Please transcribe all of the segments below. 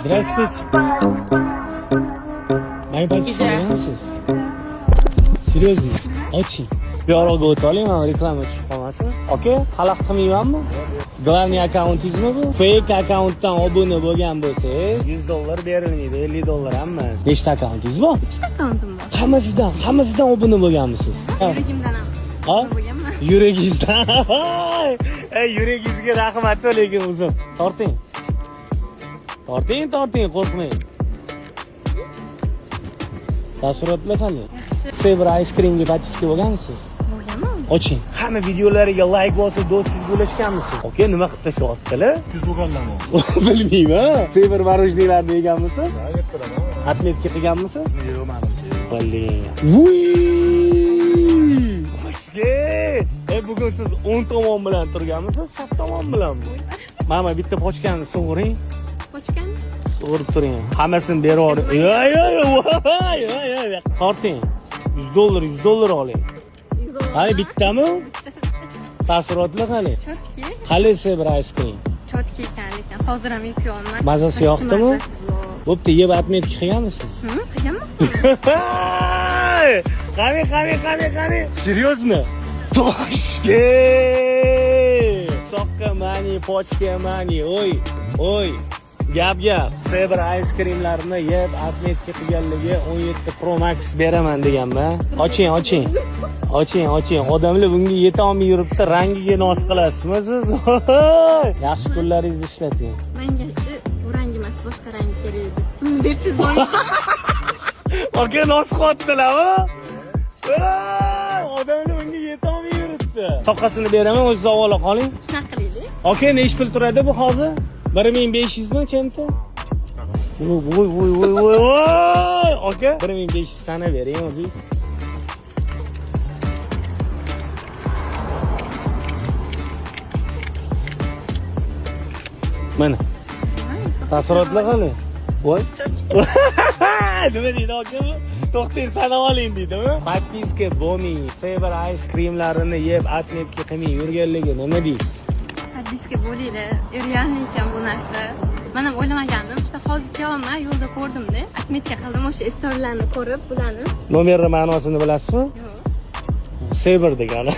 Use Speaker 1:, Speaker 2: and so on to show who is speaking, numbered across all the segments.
Speaker 1: Здравствуйте. Мои подписчики, Серьезно? Очень. Yorug'i o'tib oling, mana reklama chiqib qolmasin. Okey? Xalaq qilmaymanmi? Главный akkauntingizmi bu? Fake akkauntdan obuna bo'lgan bo'lsangiz, $100 berilmaydi, $50 hamma. Nechta akkauntingiz bor?
Speaker 2: 3 akkauntim bor.
Speaker 1: Hammasidan obuna bo'lganmisiz?
Speaker 2: Yuragimdan ham.
Speaker 1: Ha?
Speaker 2: Bo'lganman.
Speaker 1: Yuragingizdan. Yuragingizga rahmat, lekin uzun. Torting, qo'rqmang. Taassurotlar qanday?
Speaker 2: Yaxshi.
Speaker 1: Saber Ice Cream'ga подписка bo'lganmisiz?
Speaker 2: Bo'lganman.
Speaker 1: Oching. Hamma videolariga like bosib, do'stsiz bo'lishganmisiz? Okey, nima qilib tashlayaptilar?
Speaker 3: Ko'rganman.
Speaker 1: Bilmayman. Saber barojniklarni yeganmisiz?
Speaker 3: Ha, yettiraman.
Speaker 1: Atletka qilganmisiz?
Speaker 3: Yo'q, menimcha.
Speaker 1: Blin. Vuy! Xo'shki. Bugun siz o'ng tomon bilan turganmisiz, chap tomon bilanmi? Mana bitta pochkani sug'uring.
Speaker 2: Pochkani?
Speaker 1: Sug'urib turing. Hammasini berib yuboring. Yo'q. Torting. $100 oling. Qani bittami? Taassurotlar qani?
Speaker 2: Chotki.
Speaker 1: Qani Saber Ice Cream?
Speaker 2: Chotki ekan lekin hozir ham yeyapman.
Speaker 1: Mazasi yoqdimi? Bo'pti, yeb atmetki qilganmisiz?
Speaker 2: Qilganman.
Speaker 1: Qani. Серьезно? Toshki. Soqqa mani, pochka mani. Oy. Gap. Saber Ice Creamlarni yeb atmetki qilganligi 17 Pro Max beraman deganman. Oching. Odamlar bunga yeta olmay yuribdi, rangiga noz qilasizmi siz? Yaxshi kunlaringizni ishlating.
Speaker 2: Menga bu rang emas, boshqa rang kerak edi. Uni bersiz bo'lmaydi.
Speaker 1: Okey, noz qilyaptilarmi? Odamlar bunga yeta olmay yuribdi. Soqqasini beraman, o'zingiz avola qoling.
Speaker 2: Shunaqa qilaylik.
Speaker 1: Okey, nech pul turadi bu hozir? 1500 mi chenti? Voy. Okey, 1500 sana bering o'zingiz. Mana. Taassurotlar qani? Voy. Nima deydi okeymi? To'xtang, sanab oling deydimi? Подписка bo'lmang. Saber Ice Creamlarini yeb atmetki qilmay yurganligi nima deysiz?
Speaker 2: Podpiska bo'linglar. Real ekan bu narsa. Men ham o'ylamagandim. Shunda hozir kelyapman, yo'lda ko'rdim-da. Atmetka qildim o'sha istorlarni ko'rib, bularni.
Speaker 1: Nomerni ma'nosini bilasizmi?
Speaker 2: Yo'q.
Speaker 1: Saber degani.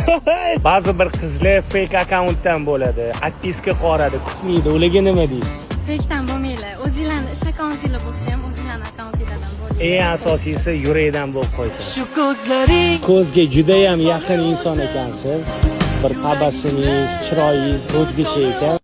Speaker 1: Ba'zi bir qizlar fake akkauntdan bo'ladi. Atpiska qoradi, kutmaydi. Ularga nima deysiz?
Speaker 2: Fakedan bo'lmanglar. O'zingizlarning ish akkauntinglar bo'lsa ham o'zingizlarning akkauntinglardan bo'linglar.
Speaker 1: Eng asosiysi yurakdan bo'lib qo'ysin. Shu ko'zga juda ham yaqin inson ekansiz. Bir tabassumingiz, chiroyingiz o'zgacha ekan.